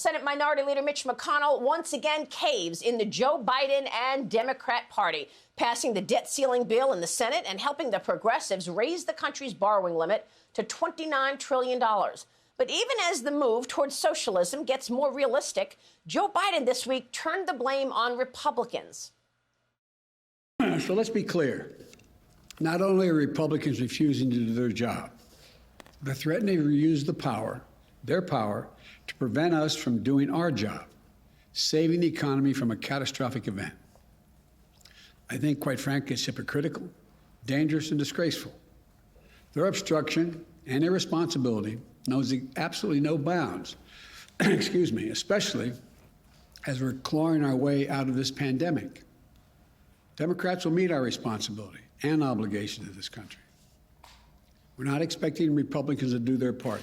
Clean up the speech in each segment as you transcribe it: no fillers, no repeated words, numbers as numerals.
Senate Minority Leader Mitch McConnell once again caves in the Joe Biden and Democrat Party, passing the debt ceiling bill in the Senate and helping the progressives raise the country's borrowing limit to $29 trillion. But even as the move towards socialism gets more realistic, Joe Biden this week turned the blame on Republicans. So let's be clear. Not only are Republicans refusing to do their job, they're threatening to use their power, to prevent us from doing our job, saving the economy from a catastrophic event. I think, quite frankly, it's hypocritical, dangerous, and disgraceful. Their obstruction and irresponsibility knows absolutely no bounds, excuse me, especially as we're clawing our way out of this pandemic. Democrats will meet our responsibility and obligation to this country. We're not expecting Republicans to do their part.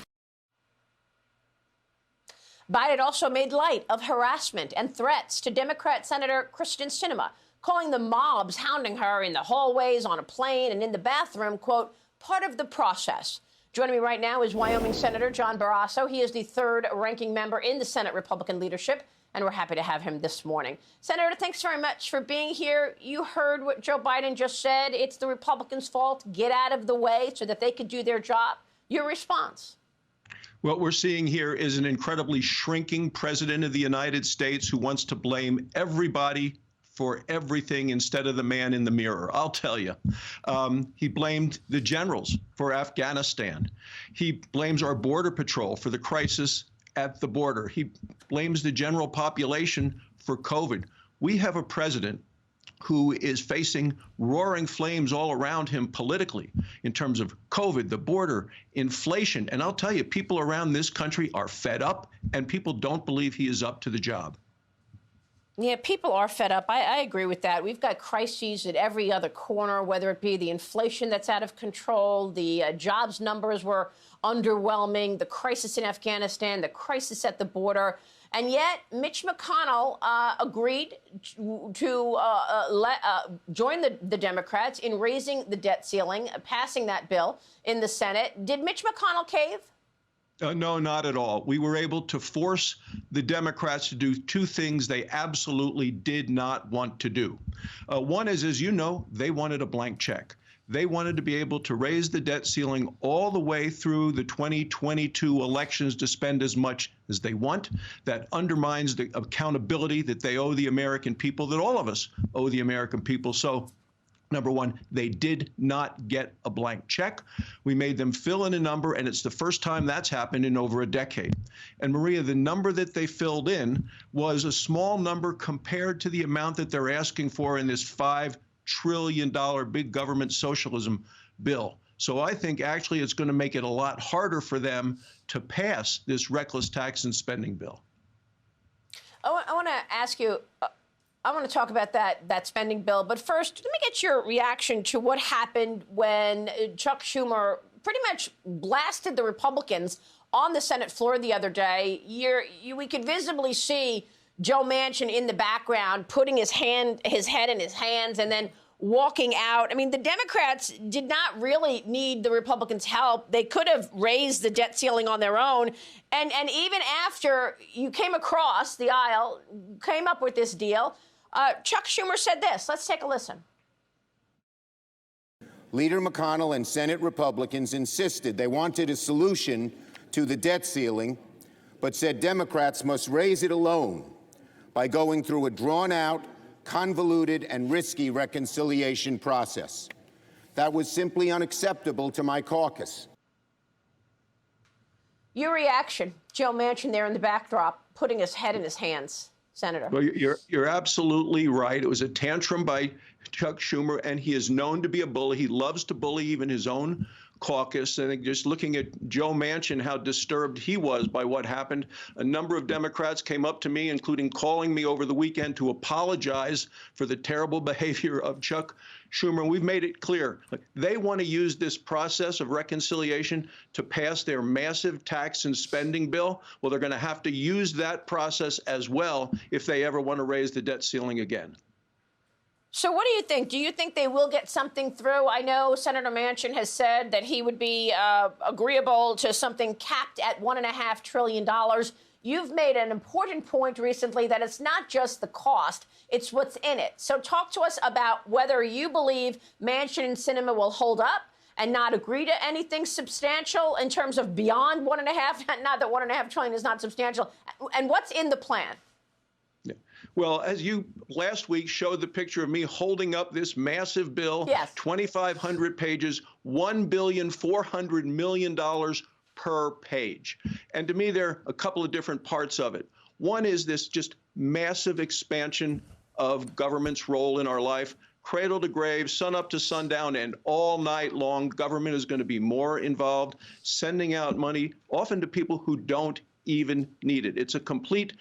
Biden also made light of harassment and threats to Democrat Senator Kyrsten Sinema, calling the mobs hounding her in the hallways, on a plane, and in the bathroom, quote, part of the process. Joining me right now is Wyoming Senator John Barrasso. He is the third-ranking member in the Senate Republican leadership, and we're happy to have him this morning. Senator, thanks very much for being here. You heard what Joe Biden just said. It's the Republicans' fault. Get out of the way so that they could do their job. Your response? What we're seeing here is an incredibly shrinking president of the United States who wants to blame everybody for everything instead of the man in the mirror. I'll tell you. He blamed the generals for Afghanistan. He blames our Border Patrol for the crisis at the border. He blames the general population for COVID. We have a president who is facing roaring flames all around him politically in terms of COVID, the border, inflation. And I'll tell you, people around this country are fed up, and people don't believe he is up to the job. Yeah, people are fed up. I agree with that. We've got crises at every other corner, whether it be the inflation that's out of control, the jobs numbers were underwhelming, the crisis in Afghanistan, the crisis at the border. And yet, Mitch McConnell agreed to join the Democrats in raising the debt ceiling, passing that bill in the Senate. Did Mitch McConnell cave? No, not at all. We were able to force the Democrats to do two things they absolutely did not want to do. One is, as you know, they wanted a blank check. They wanted to be able to raise the debt ceiling all the way through the 2022 elections to spend as much as they want. That undermines the accountability that they owe the American people, that all of us owe the American people. So, number one, they did not get a blank check. We made them fill in a number, and it's the first time that's happened in over a decade. And Maria, the number that they filled in was a small number compared to the amount that they're asking for in this $5 trillion big government socialism bill. So I think actually it's going to make it a lot harder for them to pass this reckless tax and spending bill. I want to ask you, I want to talk about that spending bill. But first, let me get your reaction to what happened when Chuck Schumer pretty much blasted the Republicans on the Senate floor the other day. We could visibly see Joe Manchin in the background putting his head in his hands and then walking out. I mean, the Democrats did not really need the Republicans' help. They could have raised the debt ceiling on their own. And even after you came across the aisle, came up with this deal, Chuck Schumer said this. Let's take a listen. Leader McConnell and Senate Republicans insisted they wanted a solution to the debt ceiling, but said Democrats must raise it alone by going through a drawn-out, convoluted, and risky reconciliation process. That was simply unacceptable to my caucus. Your reaction, Joe Manchin there in the backdrop, putting his head in his hands, Senator. Well, you're absolutely right. It was a tantrum by Chuck Schumer, and he is known to be a bully. He loves to bully even his own caucus. I think just looking at Joe Manchin, how disturbed he was by what happened. A number of Democrats came up to me, including calling me over the weekend to apologize for the terrible behavior of Chuck Schumer. And we've made it clear, they want to use this process of reconciliation to pass their massive tax and spending bill. Well, they're going to have to use that process as well if they ever want to raise the debt ceiling again. So what do you think? Do you think they will get something through? I know Senator Manchin has said that he would be agreeable to something capped at $1.5 trillion. you've made an important point recently that it's not just the cost, it's what's in it. So talk to us about whether you believe Manchin and Sinema will hold up and not agree to anything substantial in terms of beyond $1.5, not that $1.5 trillion is not substantial, and what's in the plan? Yeah. Well, as you last week showed the picture of me holding up this massive bill, yes. 2,500 pages, $1.4 billion per page. And to me, there are a couple of different parts of it. One is this just massive expansion of government's role in our life. Cradle to grave, sun up to sundown, and all night long, government is going to be more involved, sending out money, often to people who don't even need it. It's a complete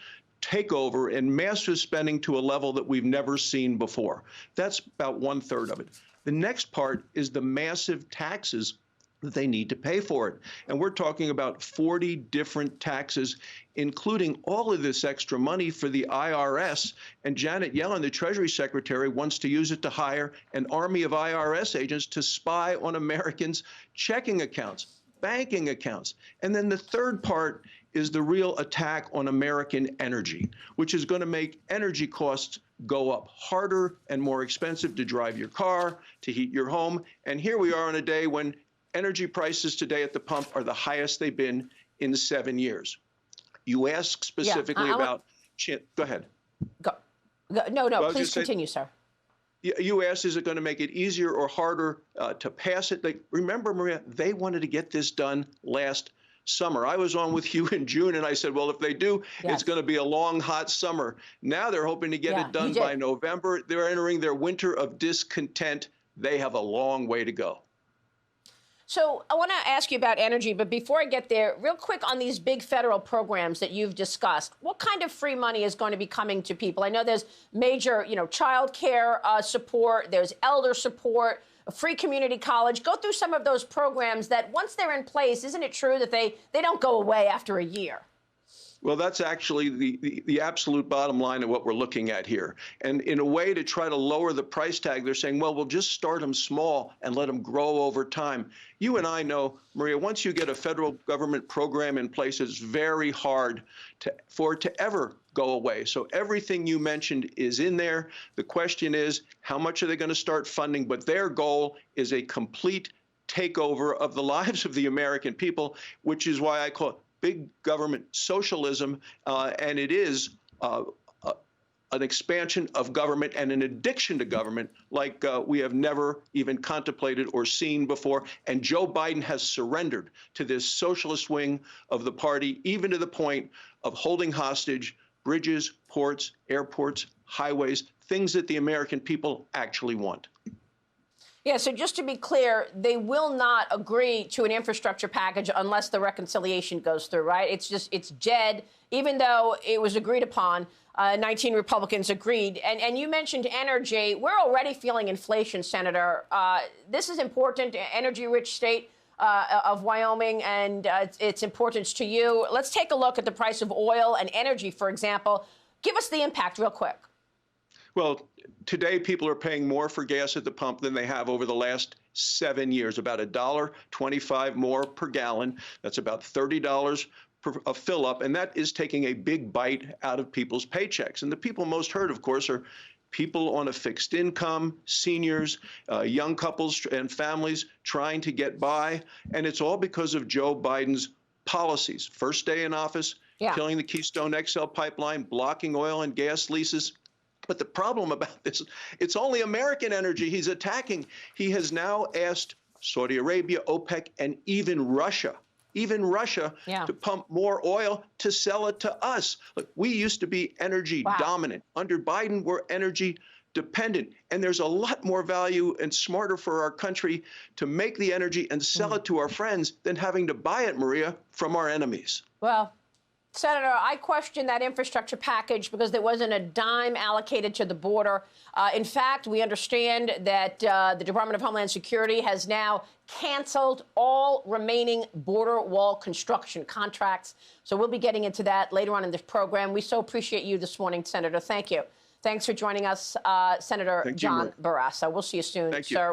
takeover and massive spending to a level that we've never seen before. That's about 1/3 of it. The next part is the massive taxes that they need to pay for it. And we're talking about 40 different taxes, including all of this extra money for the IRS. And Janet Yellen, the Treasury Secretary, wants to use it to hire an army of IRS agents to spy on Americans' checking accounts, banking accounts. And then the third part is the real attack on American energy, which is going to make energy costs go up harder and more expensive to drive your car, to heat your home. And here we are on a day when energy prices today at the pump are the highest they've been in 7 years. You ask specifically about, go ahead. No, please continue, sir. You asked, is it going to make it easier or harder to pass it? Remember, Maria, they wanted to get this done last summer. I was on with you in June, and I said, well, if they do, it's going to be a long, hot summer. Now they're hoping to get it done by November. They're entering their winter of discontent. They have a long way to go. So I want to ask you about energy, but before I get there, real quick on these big federal programs that you've discussed, what kind of free money is going to be coming to people? I know there's major, child care support, there's elder support, a free community college. Go through some of those programs that once they're in place, isn't it true that they don't go away after a year? Well, that's actually the absolute bottom line of what we're looking at here. And in a way to try to lower the price tag, they're saying, well, we'll just start them small and let them grow over time. You and I know, Maria, once you get a federal government program in place, it's very hard for it to ever go away. So everything you mentioned is in there. The question is, how much are they going to start funding? But their goal is a complete takeover of the lives of the American people, which is why I call it big government socialism, and it is an expansion of government and an addiction to government like we have never even contemplated or seen before. And Joe Biden has surrendered to this socialist wing of the party, even to the point of holding hostage bridges, ports, airports, highways, things that the American people actually want. Yeah, so just to be clear, they will not agree to an infrastructure package unless the reconciliation goes through, right? It's dead, even though it was agreed upon. 19 Republicans agreed. And you mentioned energy. We're already feeling inflation, Senator. This is important, energy-rich state of Wyoming, and its importance to you. Let's take a look at the price of oil and energy, for example. Give us the impact real quick. Well, today people are paying more for gas at the pump than they have over the last 7 years, about $1.25 more per gallon. That's about $30 per a fill up, and that is taking a big bite out of people's paychecks. And the people most hurt, of course, are people on a fixed income, seniors, young couples and families trying to get by. And it's all because of Joe Biden's policies. First day in office, killing the Keystone XL pipeline, blocking oil and gas leases. But the problem about this, it's only American energy he's attacking. He has now asked Saudi Arabia, OPEC, and even Russia to pump more oil to sell it to us. Look, we used to be energy dominant. Under Biden, we're energy dependent. And there's a lot more value and smarter for our country to make the energy and sell it to our friends than having to buy it, Maria, from our enemies. Well, Senator, I question that infrastructure package because there wasn't a dime allocated to the border. In fact, we understand that the Department of Homeland Security has now canceled all remaining border wall construction contracts. So we'll be getting into that later on in this program. We so appreciate you this morning, Senator. Thank you. Thanks for joining us, Senator John Barrasso. We'll see you soon, sir.